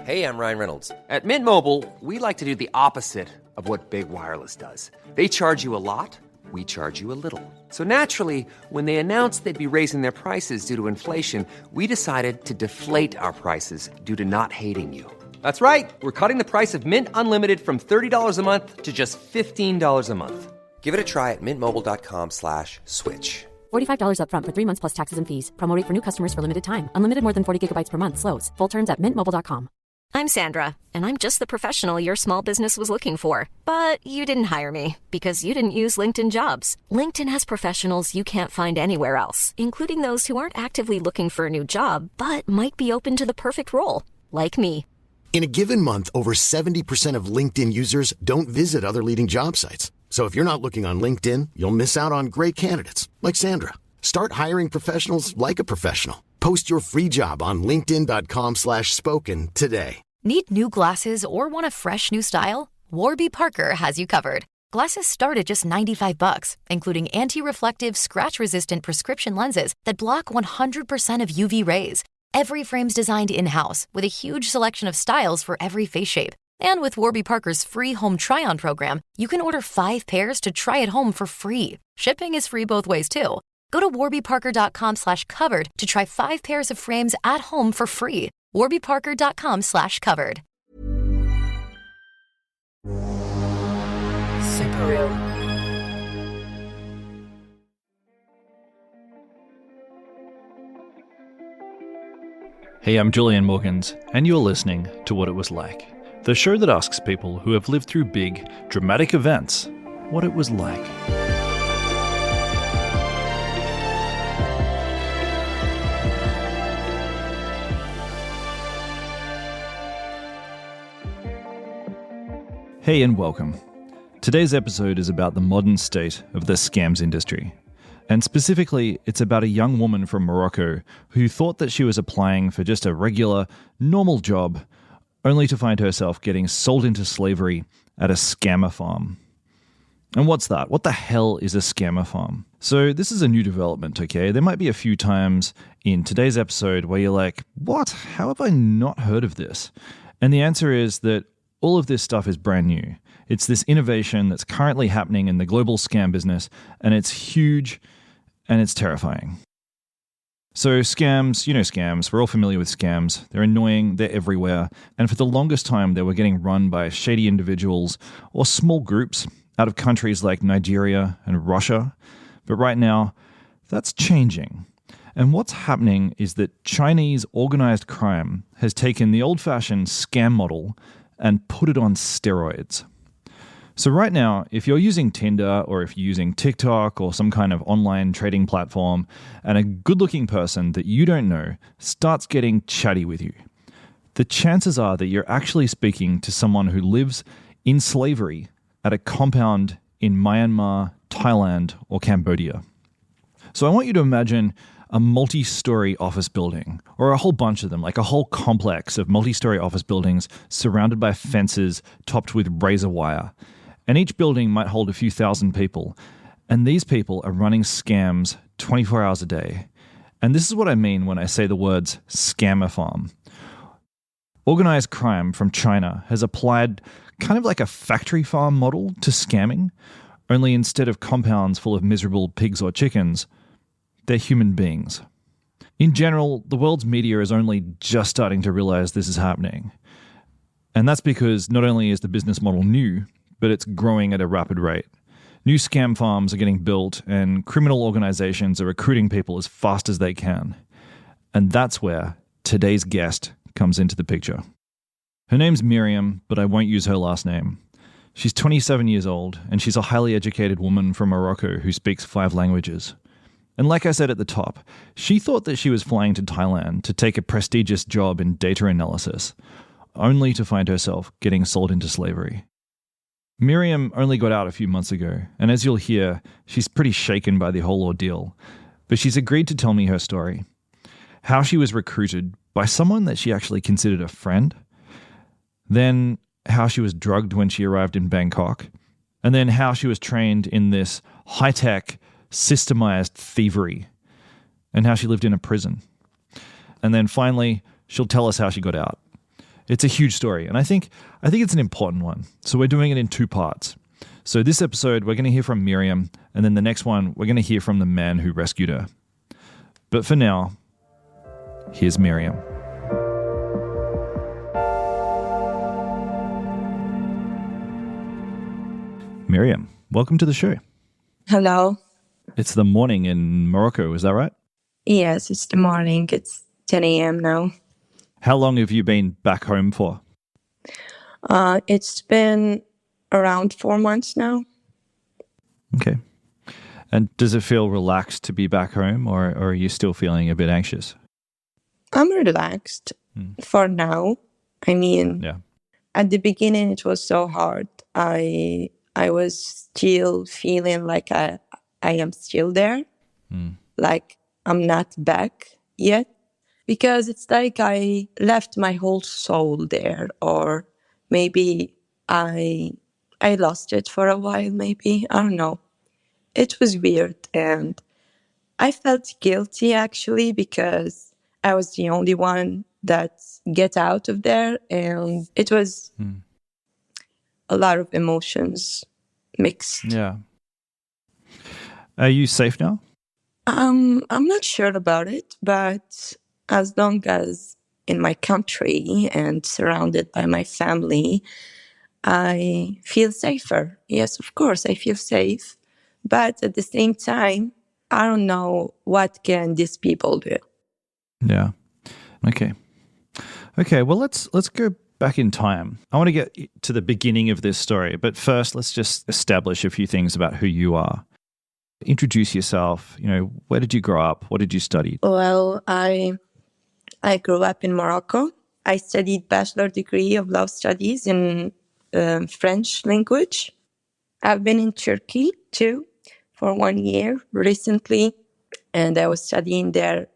Hey, I'm Ryan Reynolds. At Mint Mobile, we like to do the opposite of what Big Wireless does. They charge you a lot, we charge you a little. So naturally, when they announced they'd be raising their prices due to inflation, we decided to deflate our prices due to not hating you. That's right. We're cutting the price of Mint Unlimited from $30 a month to just $15 a month. Give it a try at mintmobile.com/switch. $45 up front for 3 months plus taxes and fees. Promo rate for new customers for limited time. Unlimited more than 40 gigabytes per month. Slows full terms at mintmobile.com. I'm Sandra, and I'm just the professional your small business was looking for. But you didn't hire me because you didn't use LinkedIn Jobs. LinkedIn has professionals you can't find anywhere else, including those who aren't actively looking for a new job, but might be open to the perfect role, like me. In a given month, over 70% of LinkedIn users don't visit other leading job sites. So if you're not looking on LinkedIn, you'll miss out on great candidates like Sandra. Start hiring professionals like a professional. Post your free job on linkedin.com/spoken today. Need new glasses or want a fresh new style? Warby Parker has you covered. Glasses start at just $95, including anti-reflective, scratch-resistant prescription lenses that block 100% of UV rays. Every frame's designed in-house with a huge selection of styles for every face shape. And with Warby Parker's free home try-on program, you can order 5 pairs to try at home for free. Shipping is free both ways, too. Go to warbyparker.com/covered to try 5 pairs of frames at home for free. warbyparker.com/covered. Super real. Hey, I'm Julian Morgans, and you're listening to What It Was Like, the show that asks people who have lived through big, dramatic events what it was like. Hey and welcome. Today's episode is about the modern state of the scams industry. And specifically, it's about a young woman from Morocco who thought that she was applying for just a regular, normal job, only to find herself getting sold into slavery at a scammer farm. And what's that? What the hell is a scammer farm? So this is a new development, okay? There might be a few times in today's episode where you're like, what? How have I not heard of this? And the answer is that all of this stuff is brand new. It's this innovation that's currently happening in the global scam business, and it's huge and it's terrifying. So scams, you know scams, we're all familiar with scams. They're annoying, they're everywhere, and for the longest time they were getting run by shady individuals or small groups out of countries like Nigeria and Russia. But right now, that's changing. And what's happening is that Chinese organized crime has taken the old-fashioned scam model and put it on steroids. So right now, if you're using Tinder or if you're using TikTok or some kind of online trading platform and a good-looking person that you don't know starts getting chatty with you, the chances are that you're actually speaking to someone who lives in slavery at a compound in Myanmar, Thailand, or Cambodia. So I want you to imagine a multi-story office building, or a whole bunch of them, like a whole complex of multi-story office buildings surrounded by fences topped with razor wire. And each building might hold a few thousand people. And these people are running scams 24 hours a day. And this is what I mean when I say the words scammer farm. Organized crime from China has applied kind of like a factory farm model to scamming, only instead of compounds full of miserable pigs or chickens, they're human beings. In general, the world's media is only just starting to realize this is happening. And that's because not only is the business model new, but it's growing at a rapid rate. New scam farms are getting built, and criminal organizations are recruiting people as fast as they can. And that's where today's guest comes into the picture. Her name's Miriam, but I won't use her last name. She's 27 years old, and she's a highly educated woman from Morocco who speaks 5 languages. And like I said at the top, she thought that she was flying to Thailand to take a prestigious job in data analysis, only to find herself getting sold into slavery. Miriam only got out a few months ago, and as you'll hear, she's pretty shaken by the whole ordeal. But she's agreed to tell me her story. How she was recruited by someone that she actually considered a friend, then how she was drugged when she arrived in Bangkok, and then how she was trained in this high-tech, systemized thievery, and how she lived in a prison. And then finally, she'll tell us how she got out. It's a huge story, and I think it's an important one. So we're doing it in two parts. So this episode, we're going to hear from Miriam, and then the next one, we're going to hear from the man who rescued her. But for now, here's Miriam. Miriam, welcome to the show. Hello. It's the morning in Morocco, is that right? Yes, it's the morning. It's 10 a.m. now. How long have you been back home for? It's been around 4 months now. Okay. And does it feel relaxed to be back home, or are you still feeling a bit anxious? I'm relaxed for now. I mean, At the beginning, it was so hard. I was still feeling like I am still there, like I'm not back yet, because it's like I left my whole soul there, or maybe I lost it for a while, maybe. I don't know. It was weird, and I felt guilty, actually, because I was the only one that get out of there, and it was a lot of emotions mixed. Yeah. Are you safe now? I'm not sure about it, but as long as in my country and surrounded by my family, I feel safer. Yes, of course, I feel safe. But at the same time, I don't know what can these people do. Yeah. Okay. Well, let's go back in time. I want to get to the beginning of this story, but first, let's just establish a few things about who you are. Introduce yourself. Where did you grow up? What did you study? Well, I grew up in Morocco. I studied bachelor degree of law studies in French language. I've been in Turkey too for 1 year recently, and I was studying there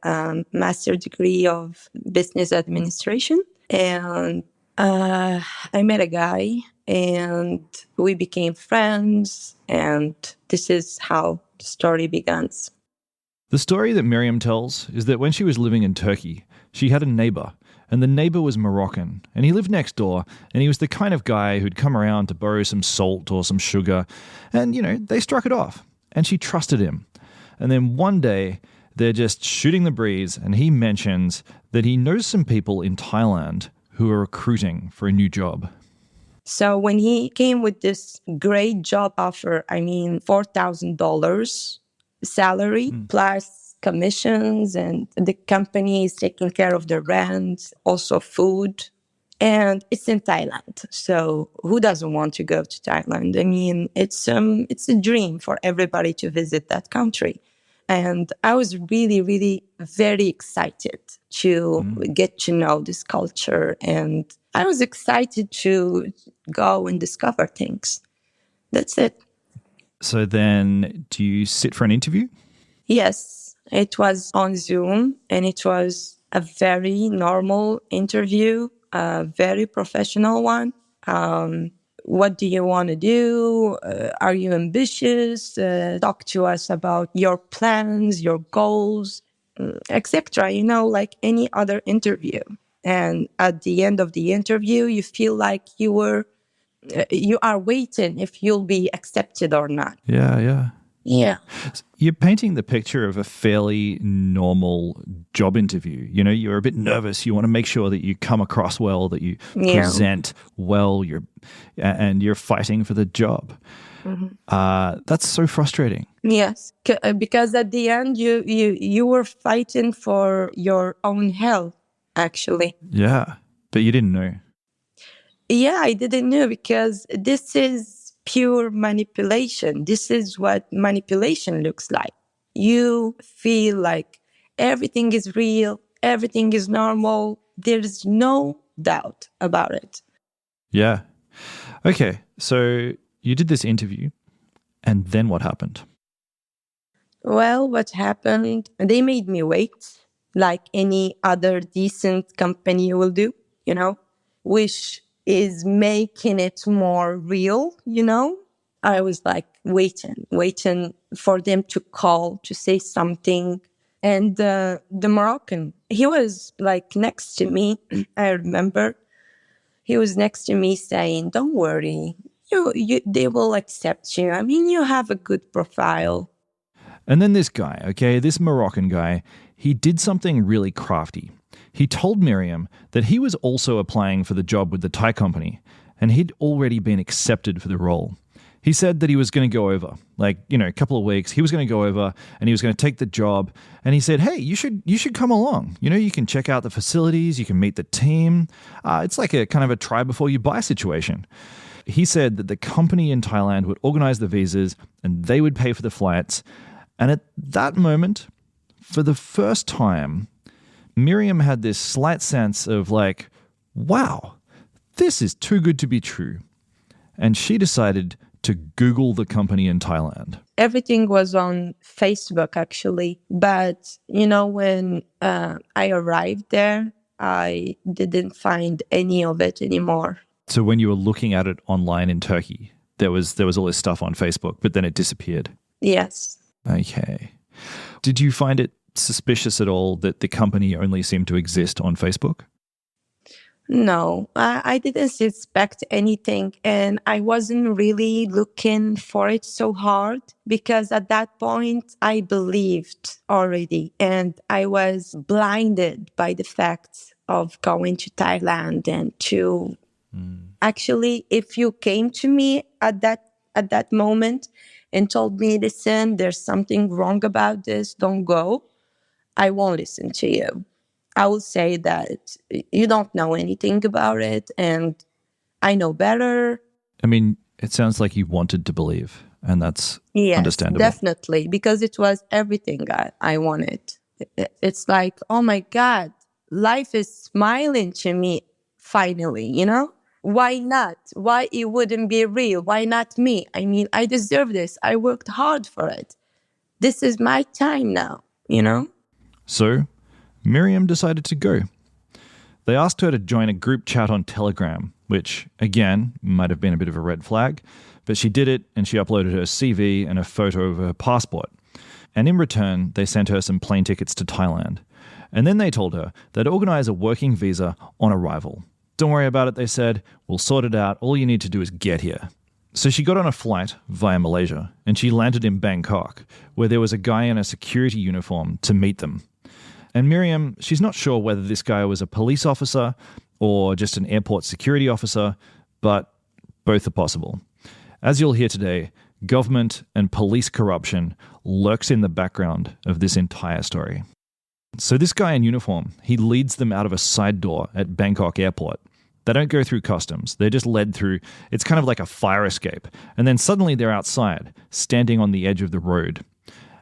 master degree of business administration. And I met a guy, and we became friends, and this is how the story begins. The story that Miriam tells is that when she was living in Turkey, she had a neighbor, and the neighbor was Moroccan, and he lived next door, and he was the kind of guy who'd come around to borrow some salt or some sugar, and, they struck it off, and she trusted him. And then one day, they're just shooting the breeze, and he mentions that he knows some people in Thailand who are recruiting for a new job. So when he came with this great job offer, $4,000 salary plus commissions, and the company is taking care of the rent, also food. And it's in Thailand. So who doesn't want to go to Thailand? It's a dream for everybody to visit that country. And I was really, really very excited to get to know this culture. And I was excited to go and discover things. That's it. So then, do you sit for an interview? Yes, it was on Zoom, and it was a very normal interview, a very professional one. What do you want to do? Are you ambitious? Talk to us about your plans, your goals, etc. Like any other interview. And at the end of the interview, you feel like you are waiting if you'll be accepted or not. Yeah. Yeah. You're painting the picture of a fairly normal job interview. You're a bit nervous. You want to make sure that you come across well, that you present well, and you're fighting for the job. That's so frustrating. Yes, because at the end, you were fighting for your own health, actually. Yeah, but you didn't know. Yeah, I didn't know, because this is pure manipulation. This is what manipulation looks like. You feel like everything is real, everything is normal. There's no doubt about it. Yeah. Okay, so you did this interview, and then what happened? Well, what happened? They made me wait, like any other decent company will do, which is making it more real, I was like waiting for them to call, to say something. And the Moroccan, he was like next to me, I remember. he was next to me saying, don't worry, they will accept you. I mean, you have a good profile. And then this guy, okay, this Moroccan guy, he did something really crafty. He told Miriam that he was also applying for the job with the Thai company, and he'd already been accepted for the role. He said that he was going to go over, a couple of weeks. He was going to go over and he was going to take the job. And he said, hey, you should come along. You can check out the facilities. You can meet the team. It's like a kind of a try before you buy situation. He said that the company in Thailand would organize the visas and they would pay for the flights. And at that moment, for the first time, Miriam had this slight sense of wow, this is too good to be true. And she decided to Google the company in Thailand. Everything was on Facebook, actually. But, when I arrived there, I didn't find any of it anymore. So when you were looking at it online in Turkey, there was all this stuff on Facebook, but then it disappeared? Yes. Okay. Did you find it suspicious at all that the company only seemed to exist on Facebook? No, I didn't suspect anything, and I wasn't really looking for it so hard because at that point I believed already, and I was blinded by the fact of going to Thailand and to actually, if you came to me at that moment and told me, listen, there's something wrong about this, don't go, I won't listen to you. I will say that you don't know anything about it and I know better. I mean, it sounds like you wanted to believe, and that's understandable. Yes, definitely, because it was everything I wanted. It's like, oh my God, life is smiling to me finally, Why not? Why it wouldn't be real? Why not me? I mean, I deserve this. I worked hard for it. This is my time now, So Miriam decided to go. They asked her to join a group chat on Telegram, which, again, might have been a bit of a red flag, but she did it and she uploaded her CV and a photo of her passport. And in return, they sent her some plane tickets to Thailand. And then they told her they'd organize a working visa on arrival. Don't worry about it, they said. We'll sort it out. All you need to do is get here. So she got on a flight via Malaysia and she landed in Bangkok, where there was a guy in a security uniform to meet them. And Miriam, she's not sure whether this guy was a police officer or just an airport security officer, but both are possible. As you'll hear today, government and police corruption lurks in the background of this entire story. So this guy in uniform, he leads them out of a side door at Bangkok Airport. They don't go through customs. They're just led through. It's kind of like a fire escape. And then suddenly they're outside, standing on the edge of the road.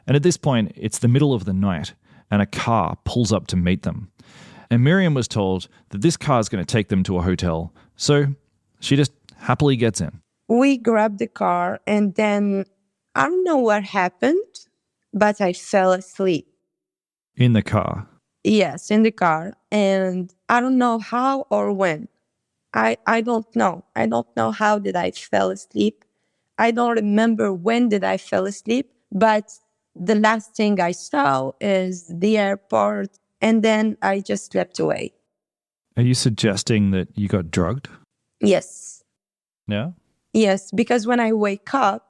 And at this point, it's the middle of the night, and a car pulls up to meet them. And Miriam was told that this car is going to take them to a hotel. So she just happily gets in. We grabbed the car, and then I don't know what happened, but I fell asleep. In the car? Yes, in the car. And I don't know how or when. I don't know. I don't know how did I fell asleep. I don't remember when did I fell asleep, but the last thing I saw is the airport, and then I just slept away. Are you suggesting that you got drugged? Yes. Yeah? Yes, because when I woke up,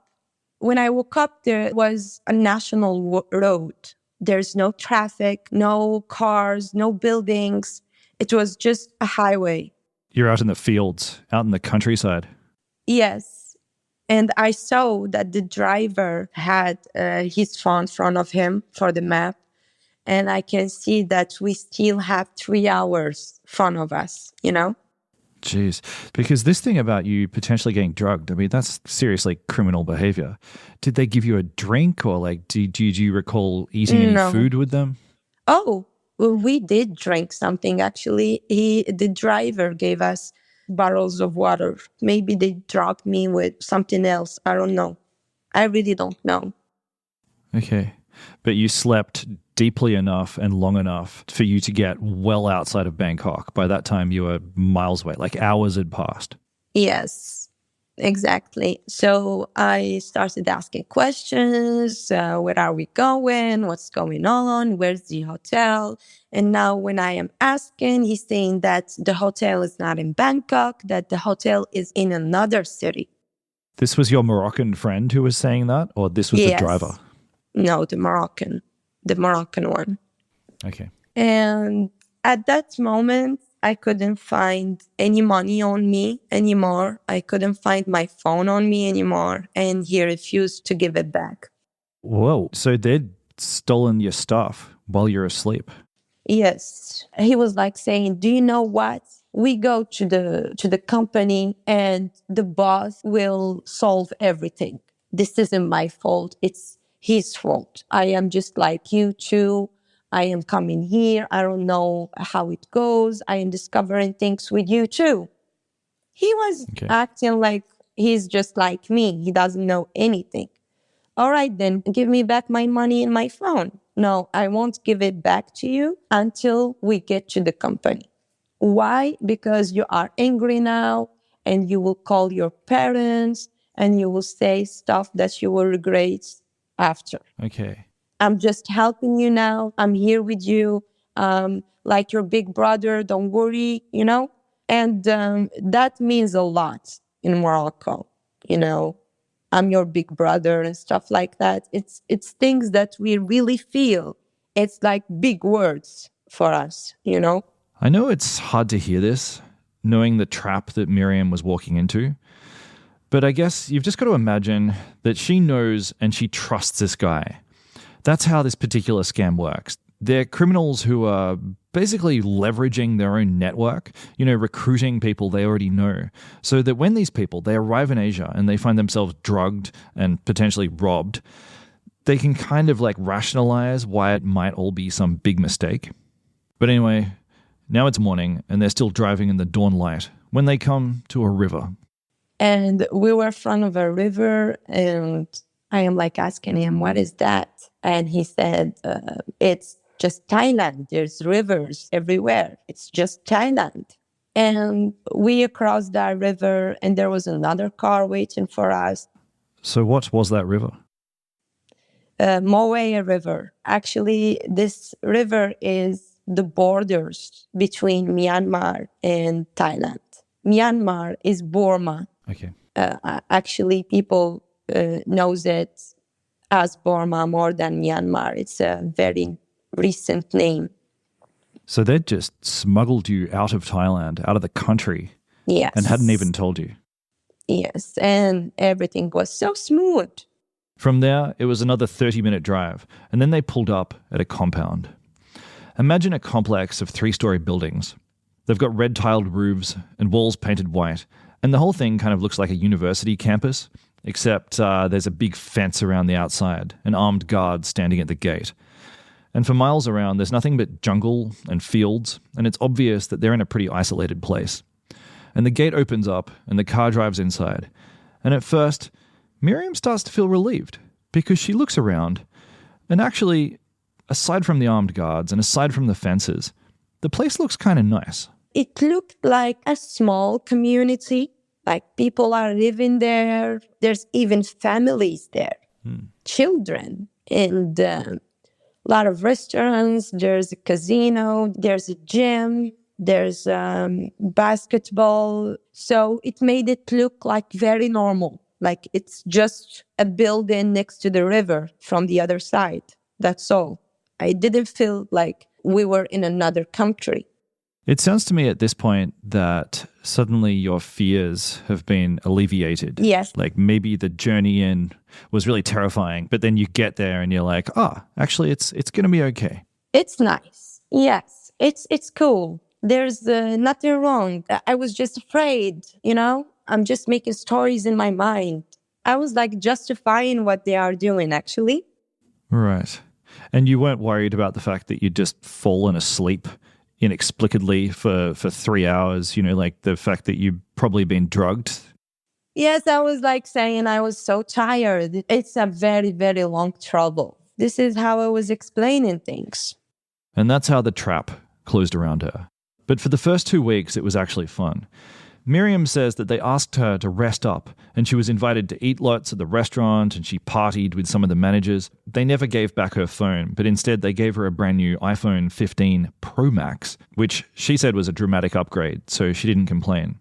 there was a national road. There's no traffic, no cars, no buildings. It was just a highway. You're out in the fields, out in the countryside. Yes. And I saw that the driver had his phone in front of him for the map. And I can see that we still have 3 hours in front of us, Jeez. Because this thing about you potentially getting drugged, I mean, that's seriously criminal behavior. Did they give you a drink or did you recall eating any food with them? Oh, well, we did drink something, actually. The driver gave us bottles of water. Maybe they drugged me with something else. I don't know. I really don't know. Okay. But you slept deeply enough and long enough for you to get well outside of Bangkok. By that time, you were miles away, hours had passed. Yes. Exactly. So I started asking questions. Where are we going? What's going on? Where's the hotel? And now when I am asking, he's saying that the hotel is not in Bangkok, that the hotel is in another city. This was your Moroccan friend who was saying that, or this was the driver? No, the Moroccan one. Okay. And at that moment, I couldn't find any money on me anymore. I couldn't find my phone on me anymore. And he refused to give it back. Whoa. So they'd stolen your stuff while you're asleep? Yes. He was like saying, do you know what? We go to the company and the boss will solve everything. This isn't my fault. It's his fault. I am just like you too. I am coming here. I don't know how it goes. I am discovering things with you too. He was acting like he's just like me. He doesn't know anything. All right, then give me back my money and my phone. No, I won't give it back to you until we get to the company. Why? Because you are angry now and you will call your parents and you will say stuff that you will regret after. Okay. I'm just helping you now. I'm here with you. Like your big brother, don't worry, you know? And that means a lot in Morocco, you know? I'm your big brother and stuff like that. It's things that we really feel. It's like big words for us, you know? I know it's hard to hear this, knowing the trap that Miriam was walking into. But I guess you've just got to imagine that she knows and she trusts this guy. That's how this particular scam works. They're criminals who are basically leveraging their own network, recruiting people they already know, so that when these people, they arrive in Asia and they find themselves drugged and potentially robbed, they can kind of like rationalize why it might all be some big mistake. But anyway, now it's morning and they're still driving in the dawn light when they come to a river. And we were in front of a river and I am like asking him, what is that? And he said, it's just Thailand. There's rivers everywhere. It's just Thailand. And we crossed that river and there was another car waiting for us. So what was that river? Moe River. Actually, this river is the borders between Myanmar and Thailand. Myanmar is Burma. Okay. Actually, people knows it as Burma more than Myanmar. It's a very recent name. So they'd just smuggled you out of Thailand, out of the country. Yes. And hadn't even told you. Yes, and everything was so smooth. From there, it was another 30-minute drive, and then they pulled up at a compound. Imagine a complex of 3-story buildings. They've got red-tiled roofs and walls painted white, and the whole thing kind of looks like a university campus, except there's a big fence around the outside, an armed guard standing at the gate. And for miles around, there's nothing but jungle and fields, and it's obvious that they're in a pretty isolated place. And the gate opens up, and the car drives inside. And at first, Miriam starts to feel relieved, because she looks around, and actually, aside from the armed guards and aside from the fences, the place looks kind of nice. It looked like a small community, like people are living there. There's even families there, children, and a lot of restaurants. There's a casino, there's a gym, there's basketball. So it made it look like very normal, like it's just a building next to the river from the other side. That's all. I didn't feel like we were in another country. It sounds to me at this point that suddenly your fears have been alleviated. Yes. Like maybe the journey in was really terrifying, but then you get there and you're like, actually it's going to be okay. It's nice. Yes, it's cool. There's nothing wrong. I was just afraid, I'm just making stories in my mind. I was like justifying what they are doing, actually. Right. And you weren't worried about the fact that you'd just fallen asleep inexplicably for 3 hours, like the fact that you've probably been drugged? Yes, I was like saying I was so tired. It's a very, very long trouble. This is how I was explaining things. And that's how the trap closed around her. But for the first 2 weeks, it was actually fun. Miriam says that they asked her to rest up, and she was invited to eat lots at the restaurant, and she partied with some of the managers. They never gave back her phone, but instead they gave her a brand new iPhone 15 Pro Max, which she said was a dramatic upgrade, so she didn't complain.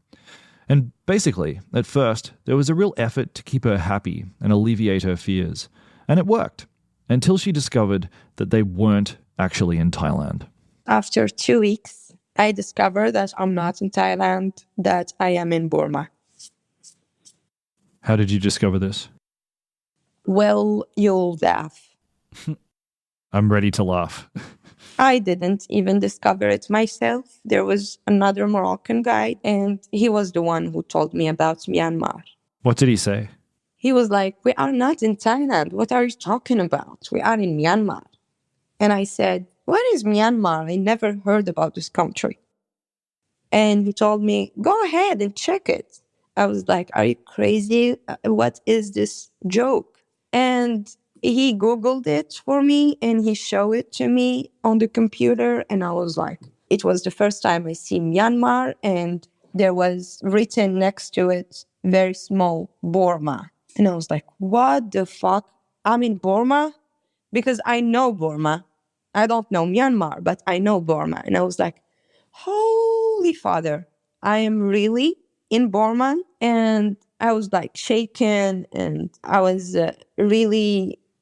And basically, at first, there was a real effort to keep her happy and alleviate her fears. And it worked, until she discovered that they weren't actually in Thailand. After 2 weeks, I discovered that I'm not in Thailand, that I am in Burma. How did you discover this? Well, you'll laugh. I'm ready to laugh. I didn't even discover it myself. There was another Moroccan guy, and he was the one who told me about Myanmar. What did he say? He was like, we are not in Thailand. What are you talking about? We are in Myanmar. And I said, what is Myanmar? I never heard about this country. And he told me, go ahead and check it. I was like, are you crazy? What is this joke? And he Googled it for me and he showed it to me on the computer. And I was like, it was the first time I see Myanmar, and there was written next to it, very small, Burma. And I was like, what the fuck? I'm in Burma? Because I know Burma. I don't know Myanmar, but I know Burma. And I was like, holy father, I am really in Burma. And I was like shaken, and I was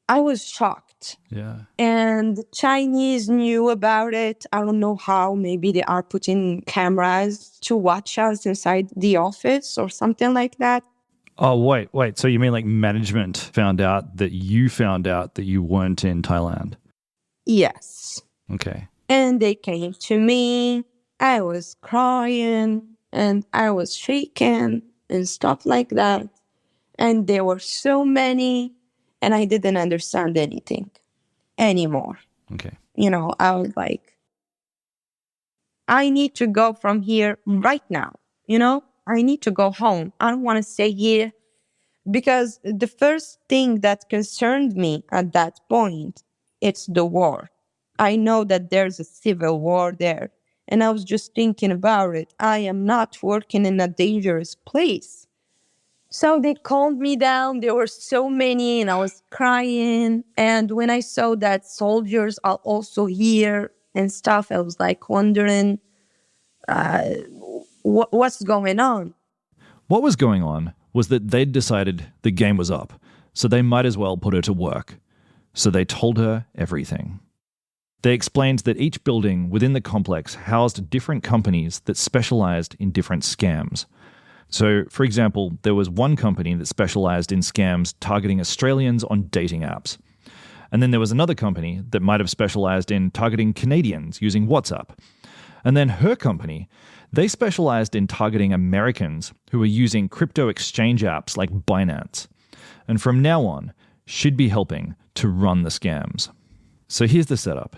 I was shocked. Yeah. And Chinese knew about it. I don't know how. Maybe they are putting cameras to watch us inside the office or something like that. Oh, wait. So you mean like management found out that you weren't in Thailand? Yes. Okay. And they came to me. I was crying and I was shaking and stuff like that. And there were so many, and I didn't understand anything anymore. Okay. I was like, I need to go from here right now. I need to go home. I don't want to stay here. Because the first thing that concerned me at that point, it's the war. I know that there's a civil war there. And I was just thinking about it. I am not working in a dangerous place. So they calmed me down. There were so many, and I was crying. And when I saw that soldiers are also here and stuff, I was like wondering, what's going on? What was going on was that they'd decided the game was up, so they might as well put her to work. So they told her everything. They explained that each building within the complex housed different companies that specialized in different scams. So, for example, there was one company that specialized in scams targeting Australians on dating apps. And then there was another company that might have specialized in targeting Canadians using WhatsApp. And then her company, they specialized in targeting Americans who were using crypto exchange apps like Binance. And from now on, she'd be helping to run the scams. So here's the setup.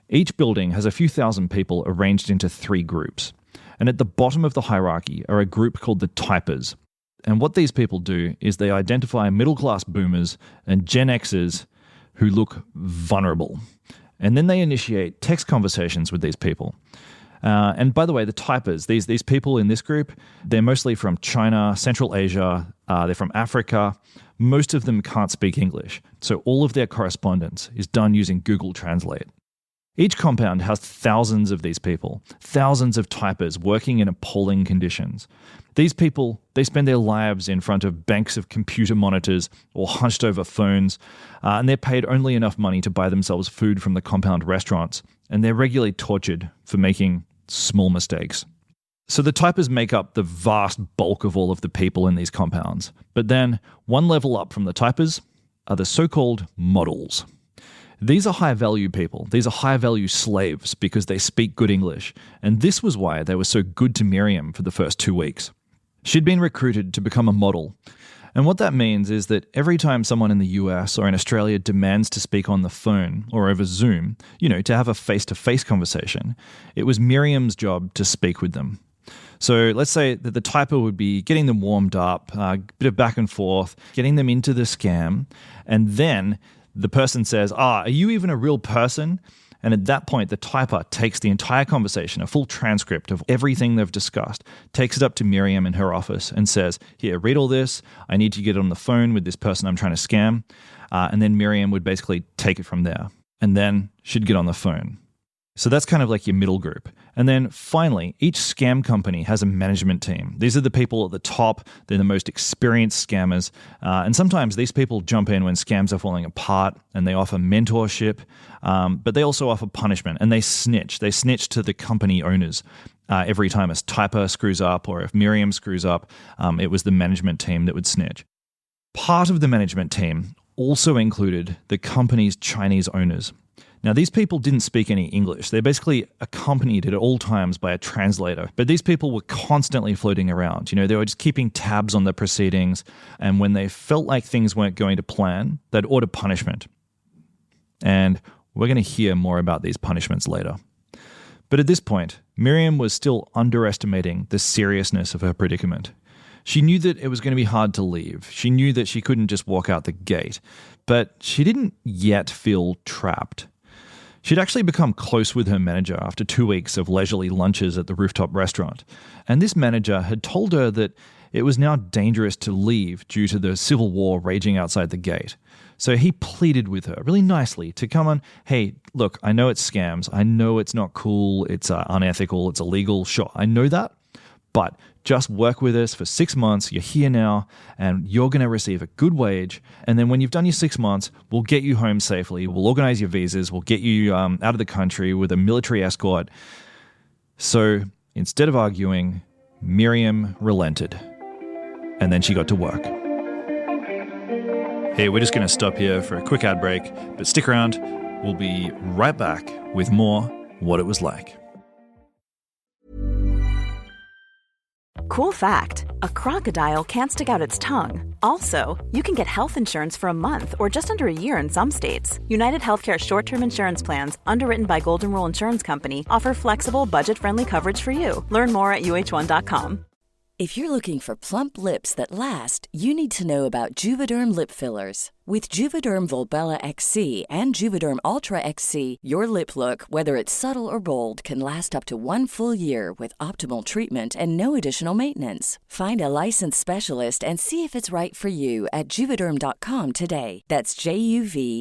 Each building has a few thousand people arranged into 3 groups. And at the bottom of the hierarchy are a group called the typers. And what these people do is they identify middle-class boomers and Gen Xers who look vulnerable. And then they initiate text conversations with these people. And by the way, the typers, these people in this group, they're mostly from China, Central Asia, they're from Africa. Most of them can't speak English, so all of their correspondence is done using Google Translate. Each compound has thousands of these people, thousands of typers working in appalling conditions. These people, they spend their lives in front of banks of computer monitors or hunched over phones, and they're paid only enough money to buy themselves food from the compound restaurants, and they're regularly tortured for making small mistakes. So the typers make up the vast bulk of all of the people in these compounds. But then, one level up from the typers are the so-called models. These are high-value people. These are high-value slaves because they speak good English. And this was why they were so good to Miriam for the first 2 weeks. She'd been recruited to become a model. And what that means is that every time someone in the US or in Australia demands to speak on the phone or over Zoom, to have a face-to-face conversation, it was Miriam's job to speak with them. So let's say that the typer would be getting them warmed up, a bit of back and forth, getting them into the scam, and then the person says, are you even a real person? And at that point, the typer takes the entire conversation, a full transcript of everything they've discussed, takes it up to Miriam in her office and says, here, read all this. I need to get on the phone with this person I'm trying to scam. And then Miriam would basically take it from there. And then she'd get on the phone. So that's kind of like your middle group. And then finally, each scam company has a management team. These are the people at the top. They're the most experienced scammers. And sometimes these people jump in when scams are falling apart and they offer mentorship, but they also offer punishment and they snitch. They snitch to the company owners. Every time a typer screws up or if Miriam screws up, it was the management team that would snitch. Part of the management team also included the company's Chinese owners. Now, these people didn't speak any English. They're basically accompanied at all times by a translator. But these people were constantly floating around. You know, they were just keeping tabs on the proceedings. And when they felt like things weren't going to plan, they'd order punishment. And we're going to hear more about these punishments later. But at this point, Miriam was still underestimating the seriousness of her predicament. She knew that it was going to be hard to leave. She knew that she couldn't just walk out the gate. But she didn't yet feel trapped. She'd actually become close with her manager after 2 weeks of leisurely lunches at the rooftop restaurant. And this manager had told her that it was now dangerous to leave due to the civil war raging outside the gate. So he pleaded with her really nicely to come on, hey, look, I know it's scams. I know it's not cool. It's unethical. It's illegal. Sure, I know that. But just work with us for 6 months. You're here now, and you're going to receive a good wage. And then when you've done your 6 months, we'll get you home safely. We'll organize your visas. We'll get you out of the country with a military escort. So instead of arguing, Miriam relented. And then she got to work. Hey, we're just going to stop here for a quick ad break, but stick around. We'll be right back with more What It Was Like. Cool fact, a crocodile can't stick out its tongue. Also, you can get health insurance for a month or just under a year in some states. United Healthcare short-term insurance plans, underwritten by Golden Rule Insurance Company, offer flexible, budget-friendly coverage for you. Learn more at uh1.com. If you're looking for plump lips that last, you need to know about Juvederm lip fillers. With Juvederm Volbella XC and Juvederm Ultra XC, your lip look, whether it's subtle or bold, can last up to 1 full year with optimal treatment and no additional maintenance. Find a licensed specialist and see if it's right for you at Juvederm.com today. That's JUVEDERM.com.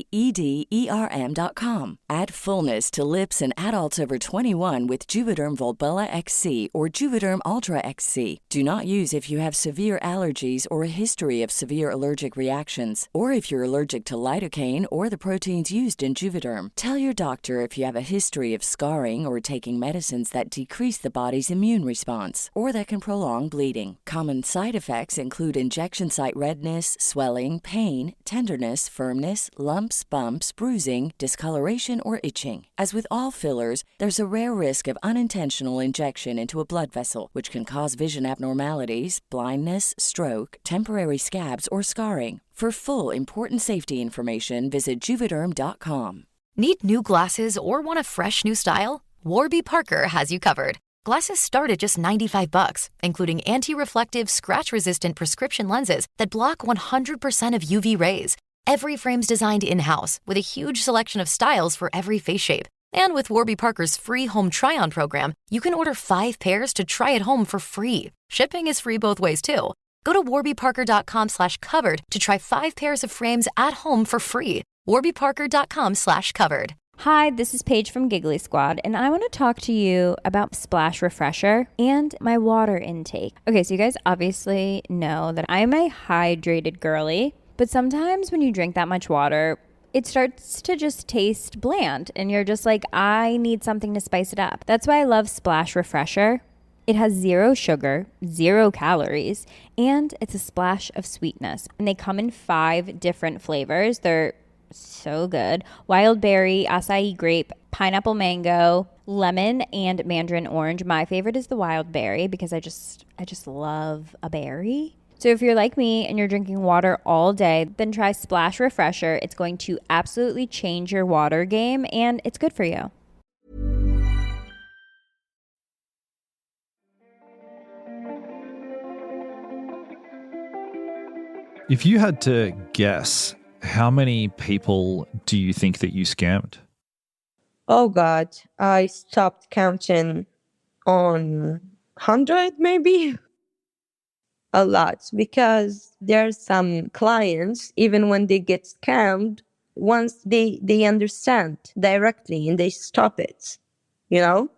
Add fullness to lips in adults over 21 with Juvederm Volbella XC or Juvederm Ultra XC. Do not use if you have severe allergies or a history of severe allergic reactions, or if you're allergic to lidocaine or the proteins used in Juvederm. Tell your doctor if you have a history of scarring or taking medicines that decrease the body's immune response or that can prolong bleeding. Common side effects include injection site redness, swelling, pain, tenderness, firmness, lumps, bumps, bruising, discoloration, or itching. As with all fillers, there's a rare risk of unintentional injection into a blood vessel, which can cause vision abnormalities, blindness, stroke, temporary scabs, or scarring. For full, important safety information, visit Juvederm.com. Need new glasses or want a fresh new style? Warby Parker has you covered. Glasses start at just $95, including anti-reflective, scratch-resistant prescription lenses that block 100% of UV rays. Every frame's designed in-house with a huge selection of styles for every face shape. And with Warby Parker's free home try-on program, you can order 5 pairs to try at home for free. Shipping is free both ways, too. Go to warbyparker.com/covered to try 5 pairs of frames at home for free. warbyparker.com/covered. Hi, this is Paige from Giggly Squad, and I want to talk to you about Splash Refresher and my water intake. Okay, so you guys obviously know that I'm a hydrated girly, but sometimes when you drink that much water, it starts to just taste bland, and you're just like, I need something to spice it up. That's why I love Splash Refresher. It has 0 sugar, 0 calories, and it's a splash of sweetness. And they come in 5 different flavors. They're so good. Wild berry, acai grape, pineapple mango, lemon, and mandarin orange. My favorite is the wild berry because I just love a berry. So if you're like me and you're drinking water all day, then try Splash Refresher. It's going to absolutely change your water game, and it's good for you. If you had to guess, how many people do you think that you scammed? Oh God, I stopped counting on 100 maybe. A lot, because there's some clients, even when they get scammed, once they understand directly and they stop it, you know.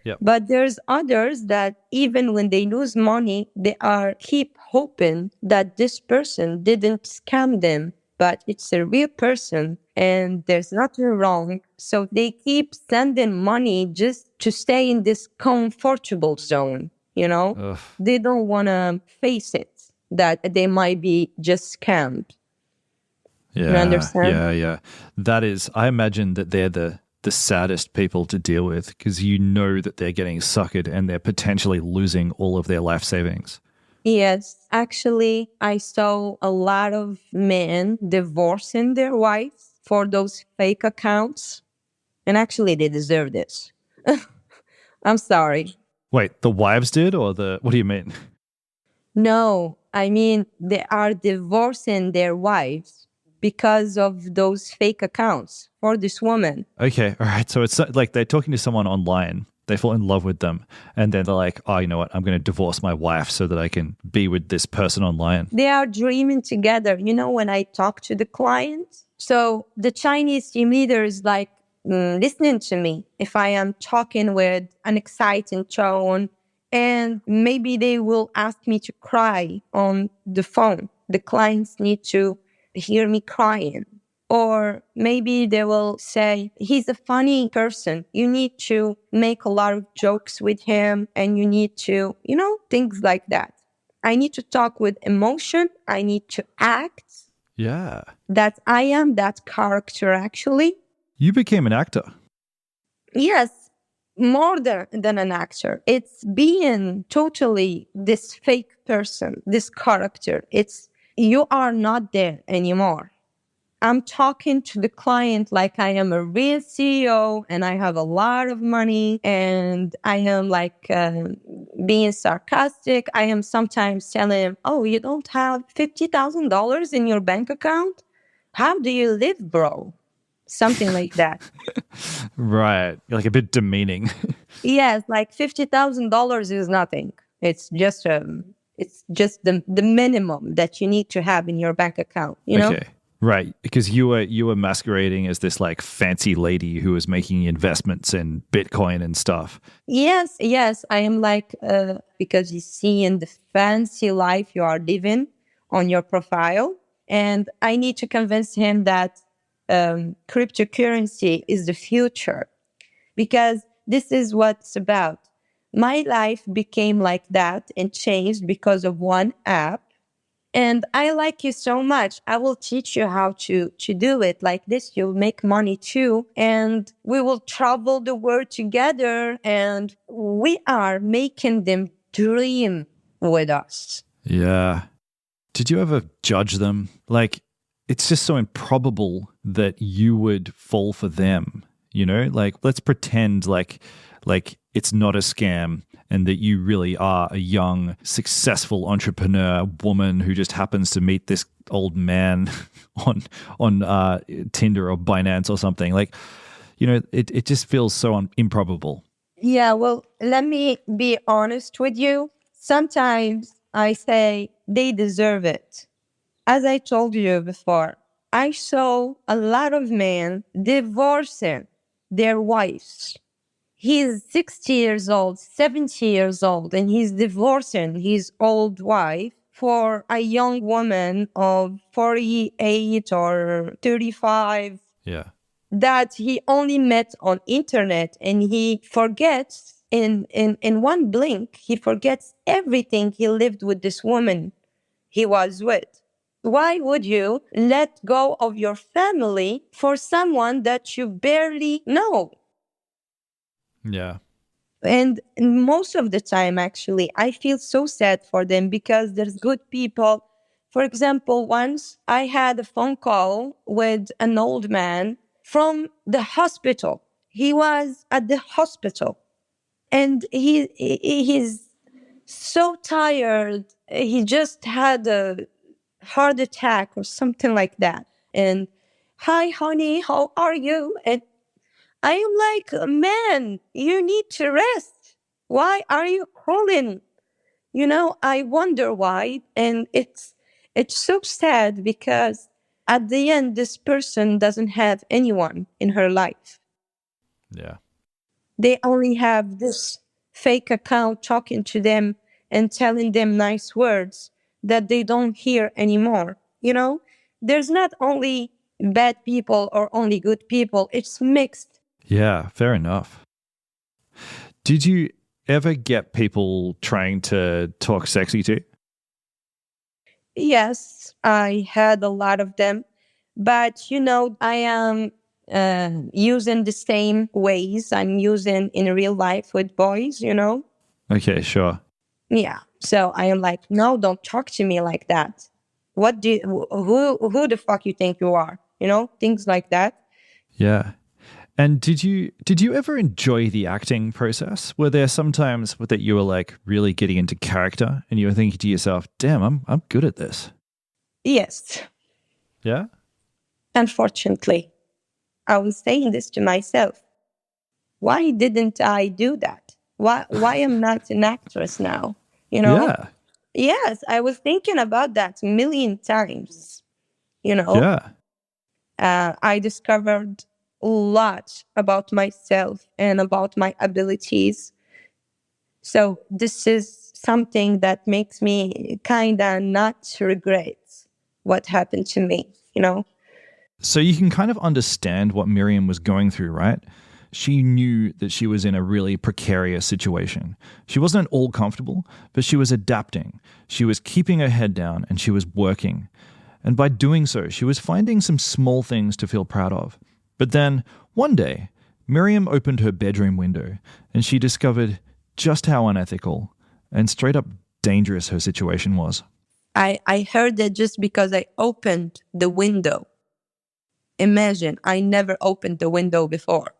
Yep. But there's others that even when they lose money, they are keep hoping that this person didn't scam them, but it's a real person and there's nothing wrong. So they keep sending money just to stay in this comfortable zone, you know? Ugh. They don't want to face it that they might be just scammed. Yeah, You understand? yeah. That is, I imagine that they're the saddest people to deal with, because you know that they're getting suckered and they're potentially losing all of their life savings. Yes, actually, I saw a lot of men divorcing their wives for those fake accounts. And actually, they deserve this. I'm sorry. Wait, the wives did, or what do you mean? No, I mean, they are divorcing their wives because of those fake accounts for this woman. Okay, all right. So it's like they're talking to someone online, they fall in love with them, and then they're like, oh, you know what? I'm going to divorce my wife so that I can be with this person online. They are dreaming together. You know, when I talk to the client, so the Chinese team leader is like listening to me if I am talking with an exciting tone, and maybe they will ask me to cry on the phone. The clients need to hear me crying. Or maybe they will say, he's a funny person. You need to make a lot of jokes with him and you need to, you know, things like that. I need to talk with emotion. I need to act. Yeah. That I am that character, actually. You became an actor. Yes, more than an actor. It's being totally this fake person, this character. It's, you are not there anymore. I'm talking to the client like I am a real CEO and I have a lot of money, and I am like being sarcastic. I am sometimes telling him, oh, you don't have $50,000 in your bank account? How do you live, bro? Something like that. Right. You're like a bit demeaning. Yes, like $50,000 is nothing. It's just the minimum that you need to have in your bank account, you know? Okay. Right, because you were masquerading as this like fancy lady who was making investments in Bitcoin and stuff. Yes, I am like, because you see in the fancy life you are living on your profile, and I need to convince him that cryptocurrency is the future, because this is what it's about. My life became like that and changed because of one app. And I like you so much. I will teach you how to do it like this. You'll make money too. And we will travel the world together. And we are making them dream with us. Yeah. Did you ever judge them? Like, it's just so improbable that you would fall for them, you know? Like, let's pretend like it's not a scam and that you really are a young, successful entrepreneur woman who just happens to meet this old man on Tinder or Binance or something. Like, you know, it just feels so improbable. Yeah, well, let me be honest with you. Sometimes I say they deserve it. As I told you before, I saw a lot of men divorcing their wives. He's 60 years old, 70 years old, and he's divorcing his old wife for a young woman of 48 or 35. Yeah. That he only met on internet, and he forgets in one blink, he forgets everything he lived with this woman he was with. Why would you let go of your family for someone that you barely know? Yeah. And most of the time, actually, I feel so sad for them because there's good people. For example, once I had a phone call with an old man from the hospital. He was at the hospital and he's so tired. He just had a heart attack or something like that. And, hi, honey, how are you? And I am like, man, you need to rest. Why are you crawling? I wonder why. And it's so sad because at the end, this person doesn't have anyone in her life. Yeah. They only have this fake account talking to them and telling them nice words that they don't hear anymore. There's not only bad people or only good people. It's mixed. Yeah, fair enough. Did you ever get people trying to talk sexy to you? Yes, I had a lot of them. But, I am using the same ways I'm using in real life with boys, Okay, sure. Yeah. So I am like, no, don't talk to me like that. Who the fuck you think you are? Things like that. Yeah. And did you ever enjoy the acting process? Were there some times that you were like really getting into character and you were thinking to yourself, damn, I'm good at this? Yes. Yeah? Unfortunately, I was saying this to myself. Why didn't I do that? Why am not an actress now? Yeah. Yes, I was thinking about that a million times. Yeah. I discovered a lot about myself and about my abilities. So this is something that makes me kind of not regret what happened to me, So you can kind of understand what Miriam was going through, right? She knew that she was in a really precarious situation. She wasn't at all comfortable, but she was adapting. She was keeping her head down and she was working. And by doing so, she was finding some small things to feel proud of. But then, one day, Miriam opened her bedroom window and she discovered just how unethical and straight up dangerous her situation was. I heard that just because I opened the window. Imagine, I never opened the window before.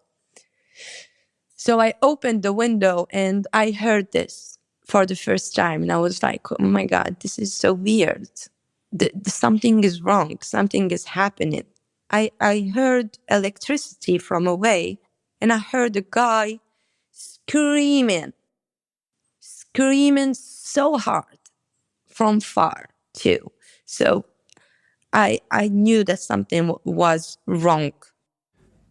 So I opened the window and I heard this for the first time. And I was like, oh my God, this is so weird. Something is wrong. Something is happening. I heard electricity from away and I heard a guy screaming so hard from far too. So I knew that something was wrong.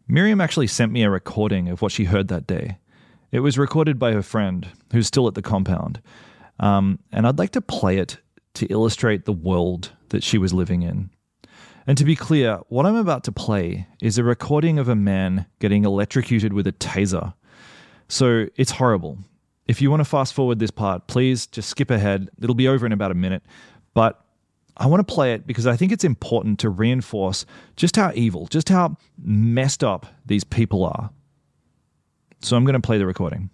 Miriam actually sent me a recording of what she heard that day. It was recorded by her friend, who's still at the compound. And I'd like to play it to illustrate the world that she was living in. And to be clear, what I'm about to play is a recording of a man getting electrocuted with a taser. So it's horrible. If you want to fast forward this part, please just skip ahead. It'll be over in about a minute. But I want to play it because I think it's important to reinforce just how evil, just how messed up these people are. So I'm going to play the recording.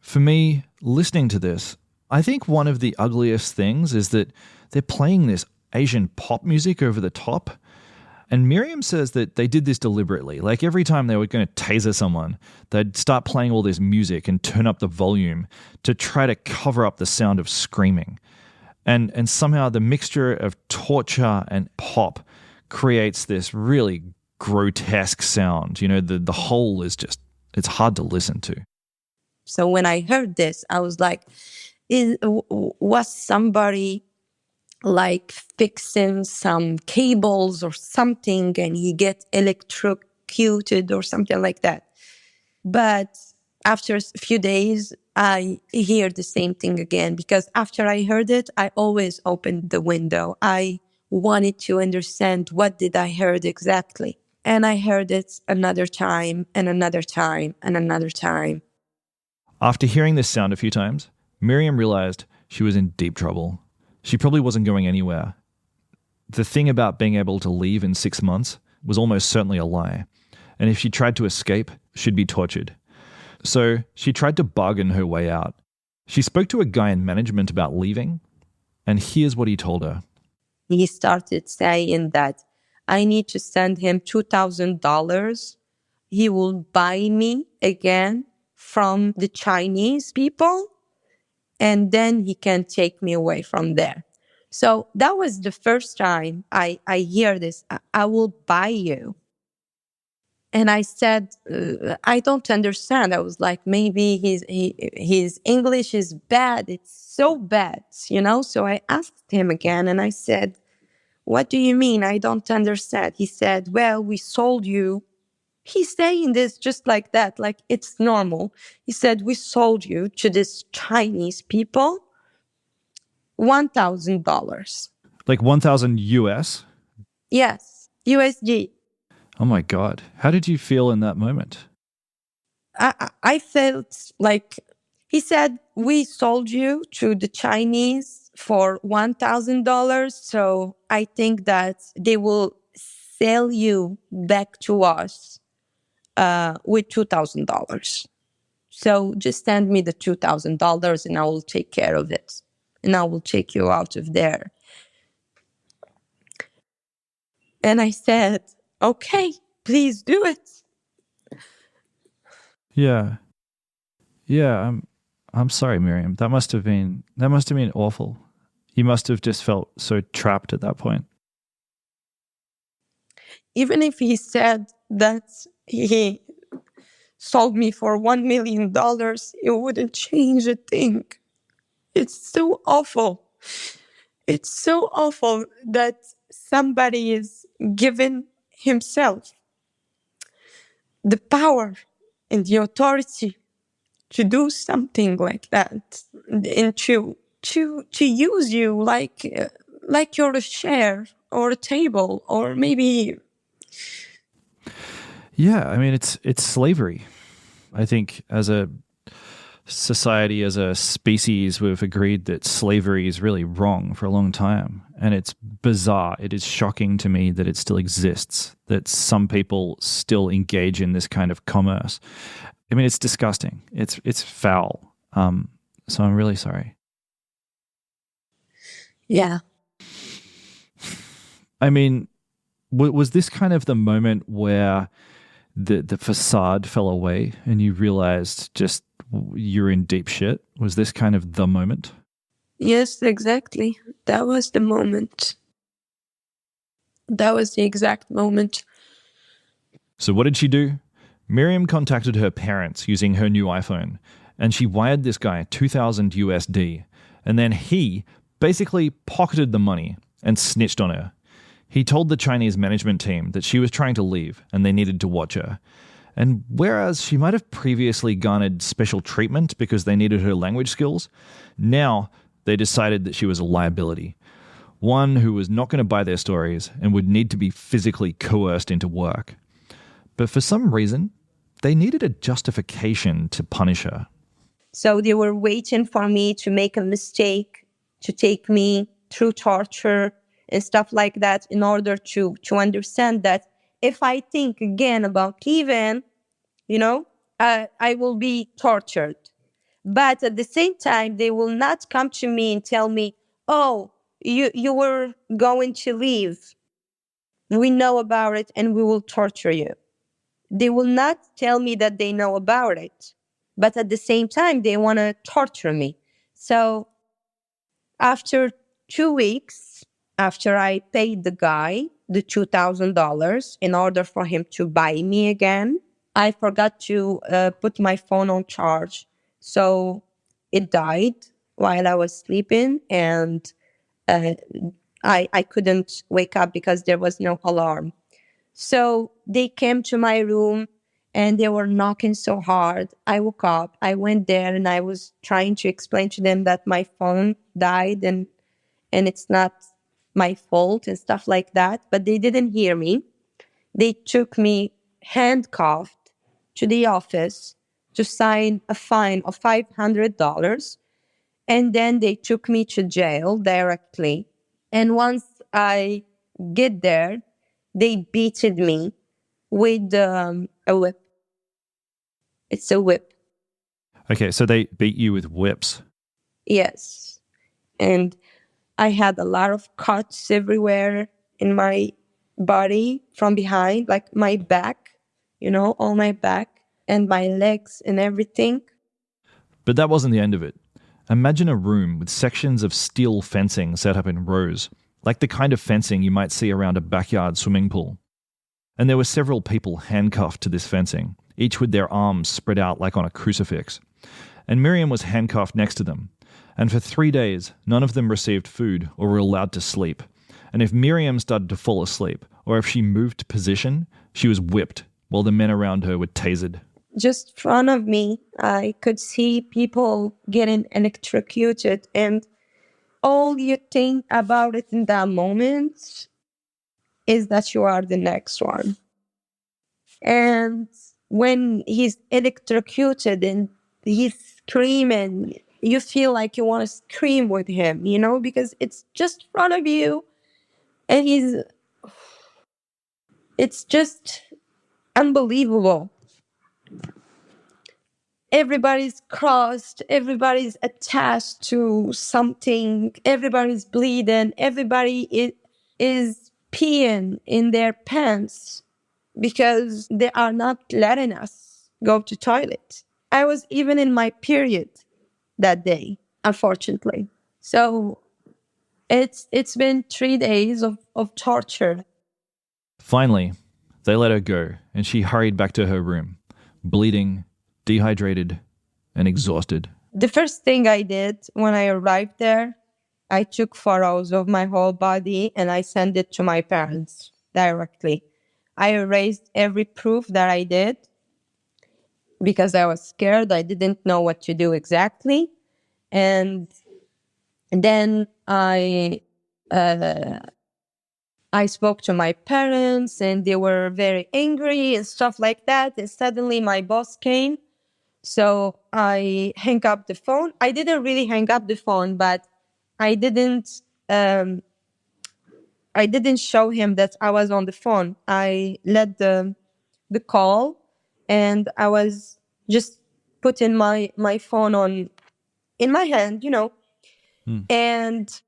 For me, listening to this, I think one of the ugliest things is that they're playing this Asian pop music over the top. And Miriam says that they did this deliberately. Like every time they were going to taser someone, they'd start playing all this music and turn up the volume to try to cover up the sound of screaming. And somehow the mixture of torture and pop creates this really grotesque sound. The whole is just, it's hard to listen to. So when I heard this, I was like, was somebody like fixing some cables or something and he get electrocuted or something like that? But after a few days, I hear the same thing again, because after I heard it, I always opened the window. I wanted to understand what did I heard exactly. And I heard it another time and another time and another time. After hearing this sound a few times, Miriam realized she was in deep trouble. She probably wasn't going anywhere. The thing about being able to leave in 6 months was almost certainly a lie. And if she tried to escape, she'd be tortured. So she tried to bargain her way out. She spoke to a guy in management about leaving, and here's what he told her. He started saying that I need to send him $2,000 he will buy me again from the Chinese people, and then he can take me away from there. So that was the first time I hear this. I will buy you. And I said, I don't understand. I was like, maybe his English is bad. It's so bad, So I asked him again and I said, what do you mean? I don't understand. He said, well, we sold you. He's saying this just like that, like it's normal. He said, we sold you to this Chinese people $1,000. Like 1,000 US? Yes, USD. Oh my God. How did you feel in that moment? I felt like, he said, we sold you to the Chinese for $1,000. So I think that they will sell you back to us with $2,000. So just send me the $2,000 and I will take care of it. And I will take you out of there. And I said, okay, please do it. Yeah. Yeah, I'm sorry, Miriam. That must have been awful. You must have just felt so trapped at that point. Even if he said that he sold me for $1 million, it wouldn't change a thing. It's so awful. It's so awful that somebody is giving himself the power and the authority to do something like that, and to use you like you're a chair or a table, or maybe. Yeah, I mean it's slavery. I think as a society, as a species, we've agreed that slavery is really wrong for a long time. And it's bizarre. It is shocking to me that it still exists, that some people still engage in this kind of commerce. I mean, it's disgusting. It's foul. So I'm really sorry. Yeah. I mean, was this kind of the moment where the facade fell away and you realized just you're in deep shit? Was this kind of the moment? Yes, exactly. That was the moment. That was the exact moment. So what did she do? Miriam contacted her parents using her new iPhone, and she wired this guy 2,000 USD, and then he basically pocketed the money and snitched on her. He told the Chinese management team that she was trying to leave and they needed to watch her. And whereas she might have previously garnered special treatment because they needed her language skills, now they decided that she was a liability, one who was not going to buy their stories and would need to be physically coerced into work. But for some reason, they needed a justification to punish her. So they were waiting for me to make a mistake, to take me through torture and stuff like that, in order to understand that if I think again about leaving, I will be tortured. But at the same time, they will not come to me and tell me, oh, you were going to leave. We know about it and we will torture you. They will not tell me that they know about it. But at the same time, they want to torture me. So after 2 weeks, after I paid the guy the $2,000 in order for him to buy me again, I forgot to put my phone on charge. So it died while I was sleeping, and I couldn't wake up because there was no alarm. So they came to my room and they were knocking so hard. I woke up, I went there, and I was trying to explain to them that my phone died and it's not my fault and stuff like that. But they didn't hear me. They took me handcuffed to the office to sign a fine of $500. And then they took me to jail directly. And once I get there, they beated me with a whip. It's a whip. Okay, so they beat you with whips. Yes. And I had a lot of cuts everywhere in my body from behind, like my back all my back and my legs and everything. But that wasn't the end of it. Imagine a room with sections of steel fencing set up in rows, like the kind of fencing you might see around a backyard swimming pool. And there were several people handcuffed to this fencing, each with their arms spread out like on a crucifix. And Miriam was handcuffed next to them. And for 3 days, none of them received food or were allowed to sleep. And if Miriam started to fall asleep, or if she moved position, she was whipped, while the men around her were tasered. Just in front of me, I could see people getting electrocuted, and all you think about it in that moment is that you are the next one. And when he's electrocuted and he's screaming, you feel like you want to scream with him, because it's just in front of you. And it's just unbelievable. Everybody's crossed, everybody's attached to something, everybody's bleeding, everybody is peeing in their pants because they are not letting us go to toilet. I was even in my period that day, unfortunately. So it's been 3 days of torture. Finally, they let her go, and she hurried back to her room, bleeding, dehydrated, and exhausted. The first thing I did when I arrived there, I took photos of my whole body and I sent it to my parents directly. I erased every proof that I did because I was scared. I didn't know what to do exactly. And then I spoke to my parents and they were very angry and stuff like that. And suddenly my boss came. So I hung up the phone. I didn't really hang up the phone, but I didn't show him that I was on the phone. I let the call and I was just putting my phone in my hand, And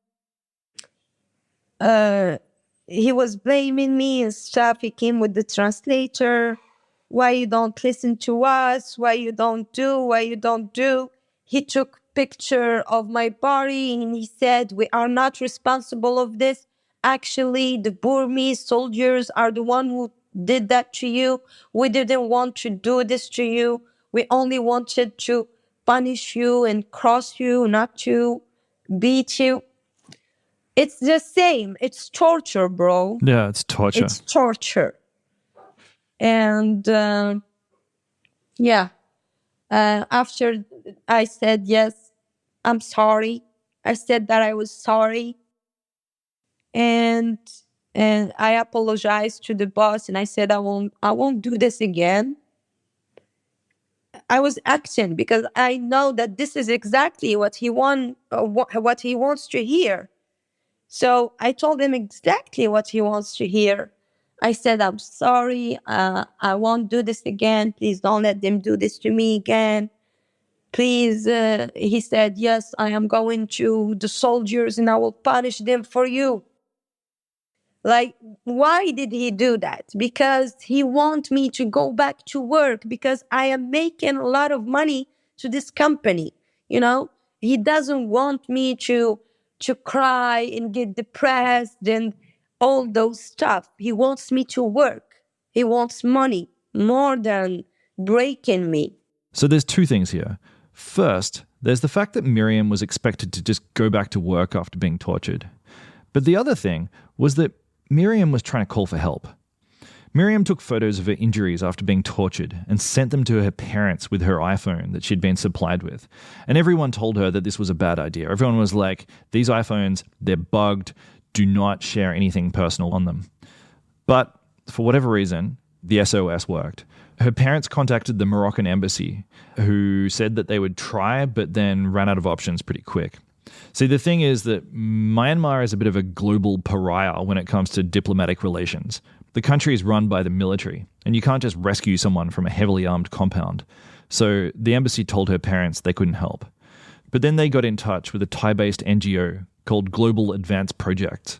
he was blaming me and stuff. He came with the translator. Why you don't listen to us? Why you don't do? He took picture of my body and he said, we are not responsible of this. Actually, the Burmese soldiers are the one who did that to you. We didn't want to do this to you. We only wanted to punish you and cross you, not to beat you. It's the same. It's torture, bro. Yeah, it's torture. It's torture. And after I said, yes, I'm sorry. I said that I was sorry. And I apologized to the boss and I said, I won't do this again. I was acting because I know that this is exactly what he wants to hear. So I told him exactly what he wants to hear. I said, I'm sorry. I won't do this again. Please don't let them do this to me again. Please. He said, yes, I am going to the soldiers and I will punish them for you. Like, why did he do that? Because he wants me to go back to work because I am making a lot of money to this company. He doesn't want me to cry and get depressed and all those stuff. He wants me to work. He wants money more than breaking me. So there's two things here. First, there's the fact that Miriam was expected to just go back to work after being tortured. But the other thing was that Miriam was trying to call for help. Miriam took photos of her injuries after being tortured and sent them to her parents with her iPhone that she'd been supplied with. And everyone told her that this was a bad idea. Everyone was like, these iPhones, they're bugged. Do not share anything personal on them. But for whatever reason, the SOS worked. Her parents contacted the Moroccan embassy, who said that they would try, but then ran out of options pretty quick. See, the thing is that Myanmar is a bit of a global pariah when it comes to diplomatic relations. The country is run by the military, and you can't just rescue someone from a heavily armed compound. So the embassy told her parents they couldn't help. But then they got in touch with a Thai-based NGO called Global Advanced Projects.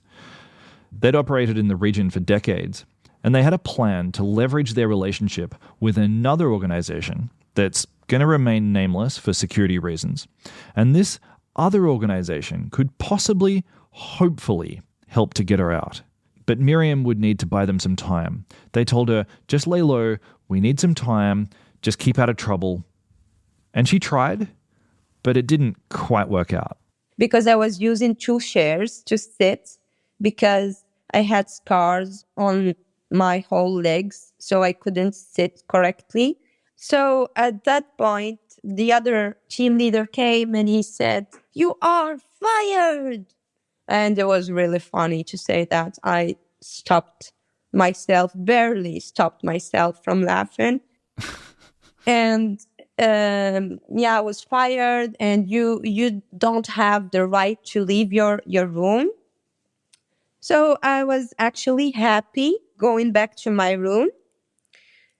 They'd operated in the region for decades, and they had a plan to leverage their relationship with another organization that's going to remain nameless for security reasons. And this other organization could possibly, hopefully, help to get her out. But Miriam would need to buy them some time. They told her, just lay low, we need some time, just keep out of trouble. And she tried, but it didn't quite work out. Because I was using 2 chairs to sit, because I had scars on my whole legs, so I couldn't sit correctly. So at that point, the other team leader came and he said, "You are fired." And it was really funny to say that. I barely stopped myself from laughing. And I was fired, and you don't have the right to leave your room. So I was actually happy going back to my room.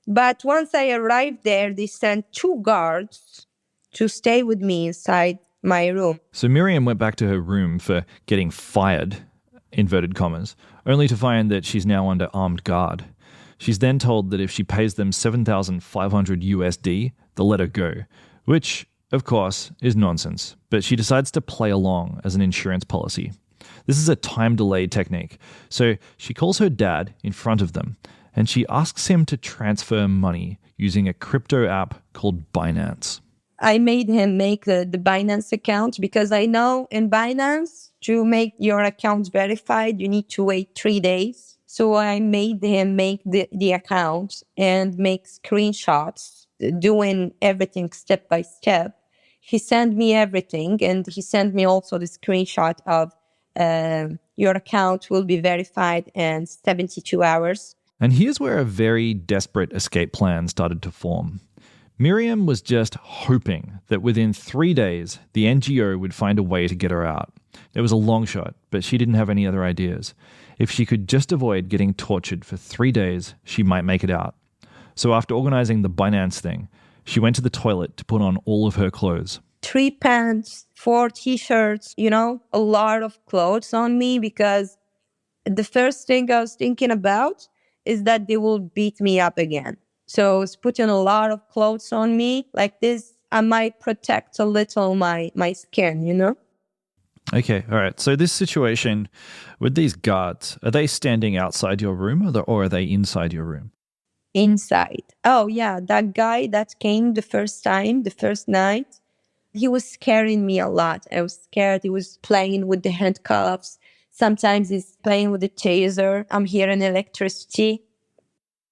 But once I arrived there, they sent 2 guards to stay with me inside my room. So Miriam went back to her room for getting fired, inverted commas, only to find that she's now under armed guard. She's then told that if she pays them $7,500 USD, they'll let her go, which, of course, is nonsense, but she decides to play along as an insurance policy. This is a time delay technique, so she calls her dad in front of them, and she asks him to transfer money using a crypto app called Binance. I made him make the Binance account, because I know in Binance, to make your account verified, you need to wait 3 days. So I made him make the account and make screenshots, doing everything step by step. He sent me everything, and he sent me also the screenshot of your account will be verified in 72 hours. And here's where a very desperate escape plan started to form. Miriam was just hoping that within 3 days, the NGO would find a way to get her out. It was a long shot, but she didn't have any other ideas. If she could just avoid getting tortured for 3 days, she might make it out. So after organizing the Binance thing, she went to the toilet to put on all of her clothes. 3 pants, 4 t-shirts, a lot of clothes on me, because the first thing I was thinking about is that they will beat me up again. So I was putting a lot of clothes on me. Like this, I might protect a little my skin, Okay, all right. So this situation with these guards, are they standing outside your room or are they inside your room? Inside. Oh, yeah. That guy that came the first night, he was scaring me a lot. I was scared. He was playing with the handcuffs. Sometimes he's playing with the taser. I'm hearing electricity.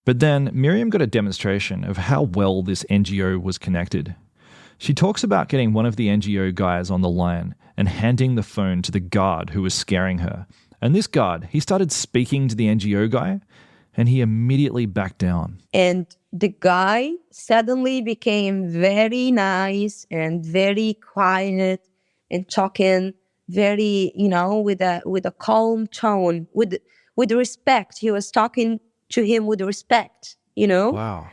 But then Miriam got a demonstration of how well this NGO was connected. She talks about getting one of the NGO guys on the line and handing the phone to the guard who was scaring her. And this guard, he started speaking to the NGO guy, and he immediately backed down. And the guy suddenly became very nice and very quiet and talking very, with a calm tone, with respect. He was talking to him with respect, Wow.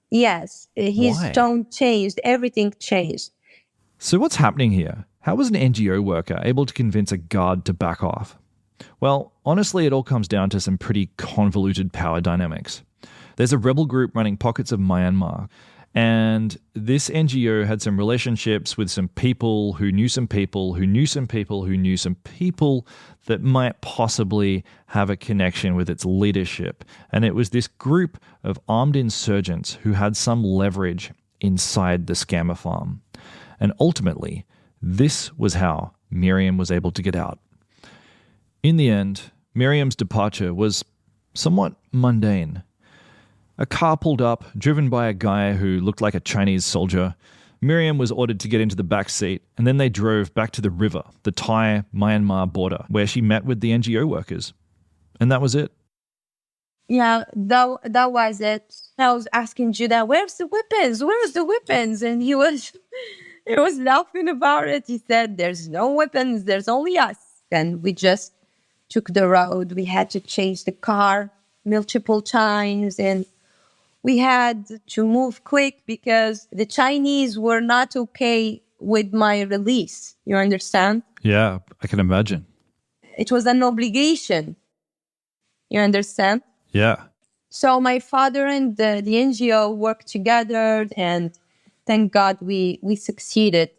Yes, his tone changed. Everything changed. So what's happening here? How was an NGO worker able to convince a guard to back off? Well, honestly, it all comes down to some pretty convoluted power dynamics. There's a rebel group running pockets of Myanmar, and this NGO had some relationships with some people who knew some people who knew some people who knew some people that might possibly have a connection with its leadership. And it was this group of armed insurgents who had some leverage inside the scammer farm. And ultimately, this was how Miriam was able to get out. In the end, Miriam's departure was somewhat mundane. A car pulled up, driven by a guy who looked like a Chinese soldier. Miriam was ordered to get into the back seat, and then they drove back to the river, the Thai-Myanmar border, where she met with the NGO workers. And that was it. Yeah, that was it. I was asking Judah, where's the weapons? Where's the weapons? And he was laughing about it. He said, there's no weapons, there's only us. And we just took the road. We had to change the car multiple times, and we had to move quick because the Chinese were not okay with my release. You understand? Yeah, I can imagine. It was an obligation. You understand? Yeah. So my father and the NGO worked together, and thank God we succeeded.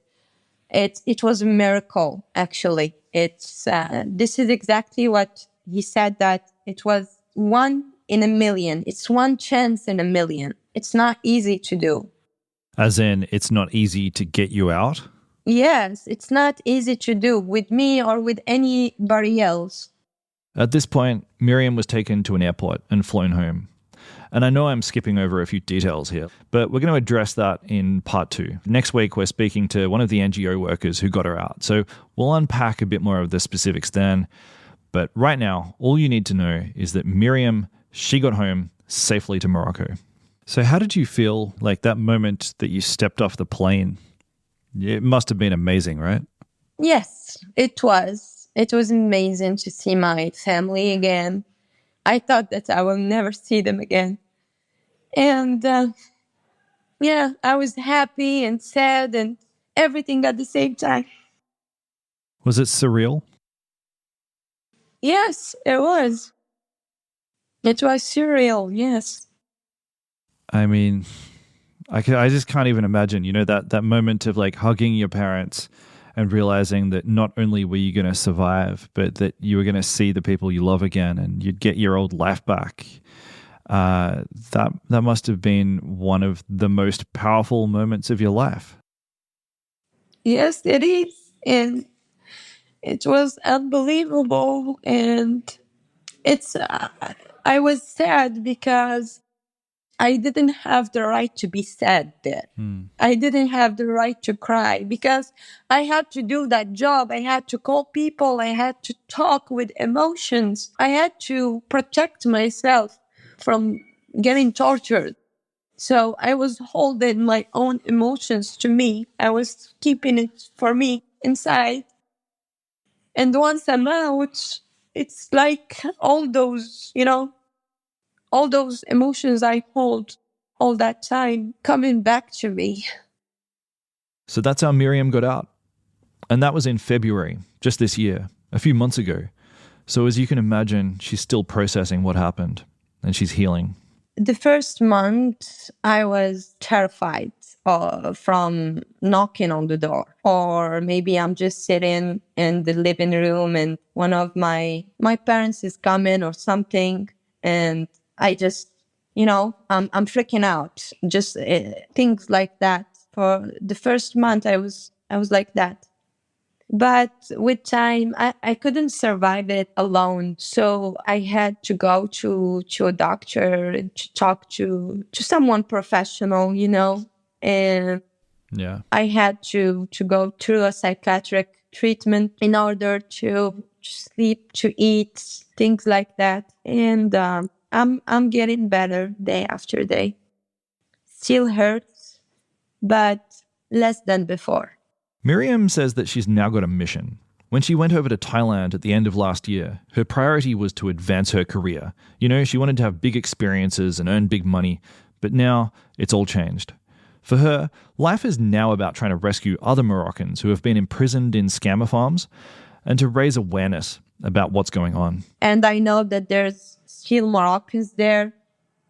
It was a miracle, actually. This is exactly what he said, that it was 1 in a million. It's one chance in a million. It's not easy to do. As in, it's not easy to get you out? Yes, it's not easy to do with me or with anybody else. At this point, Miriam was taken to an airport and flown home. And I know I'm skipping over a few details here, but we're going to address that in part 2. Next week, we're speaking to one of the NGO workers who got her out. So we'll unpack a bit more of the specifics then. But right now, all you need to know is that Miriam, she got home safely to Morocco. So how did you feel like that moment that you stepped off the plane? It must have been amazing, right? Yes, it was. It was amazing to see my family again. I thought that I will never see them again. And I was happy and sad and everything at the same time. Was it surreal? Yes, it was. It was surreal, yes. I mean, I just can't even imagine, that moment of like hugging your parents and realizing that not only were you going to survive, but that you were going to see the people you love again and you'd get your old life back. That must have been one of the most powerful moments of your life. Yes, it is. And it was unbelievable. And I was sad because I didn't have the right to be sad there. I didn't have the right to cry because I had to do that job. I had to call people. I had to talk with emotions. I had to protect myself from getting tortured. So I was holding my own emotions to me. I was keeping it for me inside. And once I'm out, it's like all those emotions I hold all that time coming back to me. So that's how Miriam got out. And that was in February, just this year, a few months ago. So as you can imagine, she's still processing what happened and she's healing. The first month, I was terrified from knocking on the door. Or maybe I'm just sitting in the living room and one of my parents is coming or something. And I just, I'm freaking out. Just things like that. For the first month, I was like that. But with time, I couldn't survive it alone. So I had to go to a doctor and to talk to someone professional, and I had to go through a psychiatric treatment in order to sleep, to eat, things like that. And I'm getting better day after day. Still hurts, but less than before. Miriam says that she's now got a mission. When she went over to Thailand at the end of last year, her priority was to advance her career. She wanted to have big experiences and earn big money, but now it's all changed. For her, life is now about trying to rescue other Moroccans who have been imprisoned in scammer farms and to raise awareness about what's going on. And I know that there's still Moroccans there.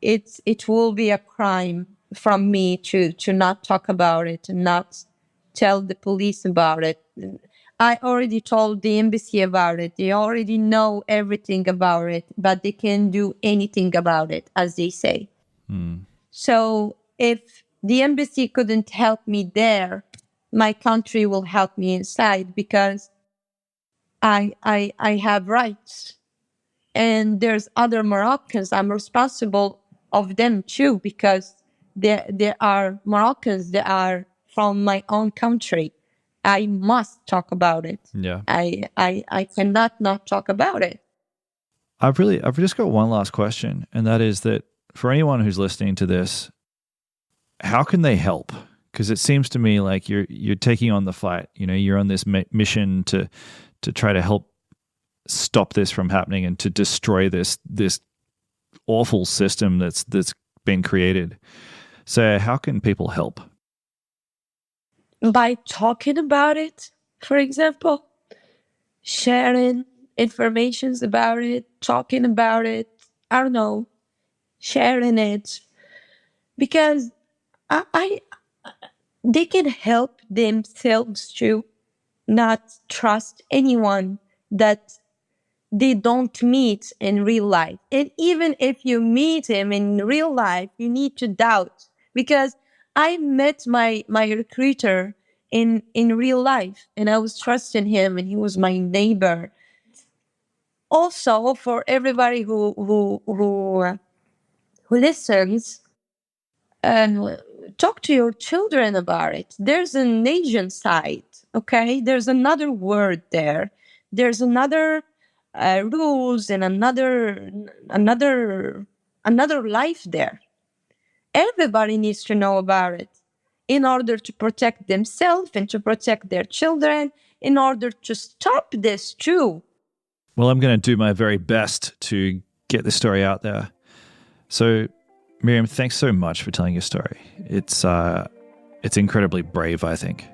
It will be a crime from me to not talk about it and not tell the police about it. I already told the embassy about it. They already know everything about it, but they can't do anything about it, as they say. So if the embassy couldn't help me there, my country will help me inside because I have rights. And there's other Moroccans. I'm responsible of them too because there are Moroccans that are from my own country. I must talk about it. Yeah. I cannot not talk about it. I've just got one last question, and that is that for anyone who's listening to this, how can they help? Because it seems to me like you're taking on the fight. You're on this mission to try to help stop this from happening and to destroy this awful system that's been created. So how can people help? By talking about it, for example, sharing information about it, talking about it. I don't know. sharing it, because they can help themselves to not trust anyone that they don't meet in real life. And even if you meet him in real life, you need to doubt, because I met my recruiter in real life, and I was trusting him, and he was my neighbor. Also, for everybody who listens, talk to your children about it. There's an Asian side, okay? There's another word there. There's another rules and another life there. Everybody needs to know about it in order to protect themselves and to protect their children, in order to stop this too. Well, I'm going to do my very best to get the story out there. So, Miriam, thanks so much for telling your story. It's incredibly brave, I think.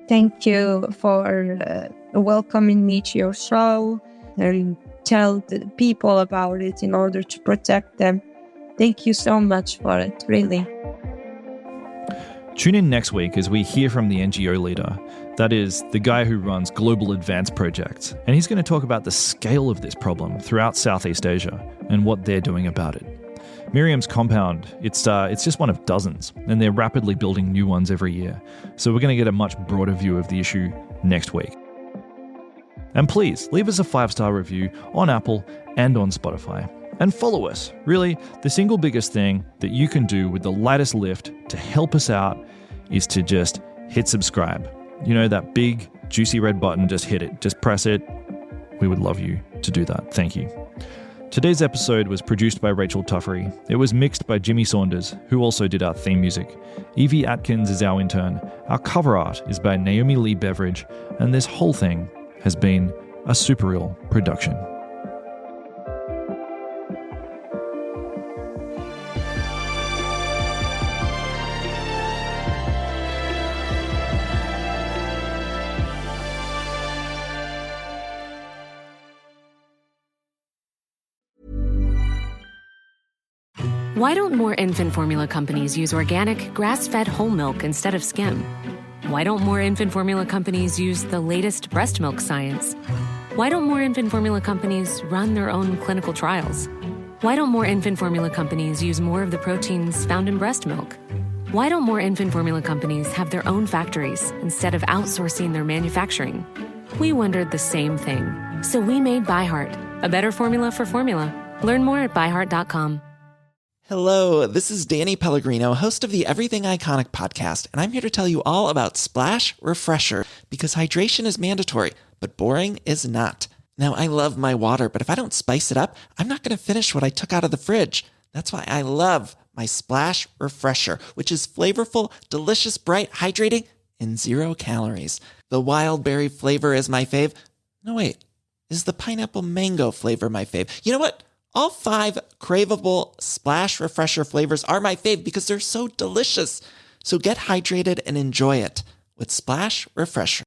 Thank you for welcoming me to your show and tell the people about it in order to protect them. Thank you so much for it, really. Tune in next week as we hear from the NGO leader. That is, the guy who runs Global Advance Projects. And he's going to talk about the scale of this problem throughout Southeast Asia and what they're doing about it. Miriam's compound, it's just one of dozens, and they're rapidly building new ones every year. So we're going to get a much broader view of the issue next week. And please, leave us a 5-star review on Apple and on Spotify. And follow us. Really, the single biggest thing that you can do with the lightest lift to help us out is to just hit subscribe. You know, that big, juicy red button, just hit it. Just press it. We would love you to do that. Thank you. Today's episode was produced by Rachel Tuffery. It was mixed by Jimmy Saunders, who also did our theme music. Evie Atkins is our intern. Our cover art is by Naomi Lee Beveridge, and this whole thing has been a Super Real production. Why don't more infant formula companies use organic, grass-fed whole milk instead of skim? Why don't more infant formula companies use the latest breast milk science? Why don't more infant formula companies run their own clinical trials? Why don't more infant formula companies use more of the proteins found in breast milk? Why don't more infant formula companies have their own factories instead of outsourcing their manufacturing? We wondered the same thing. So we made ByHeart, a better formula for formula. Learn more at byheart.com. Hello, this is Danny Pellegrino, host of the Everything Iconic podcast, and I'm here to tell you all about Splash Refresher, because hydration is mandatory, but boring is not. Now, I love my water, but if I don't spice it up, I'm not going to finish what I took out of the fridge. That's why I love my Splash Refresher, which is flavorful, delicious, bright, hydrating, and 0 calories. The wild berry flavor is my fave. No, wait, is the pineapple mango flavor my fave? You know what? All 5 craveable Splash Refresher flavors are my fave because they're so delicious. So get hydrated and enjoy it with Splash Refresher.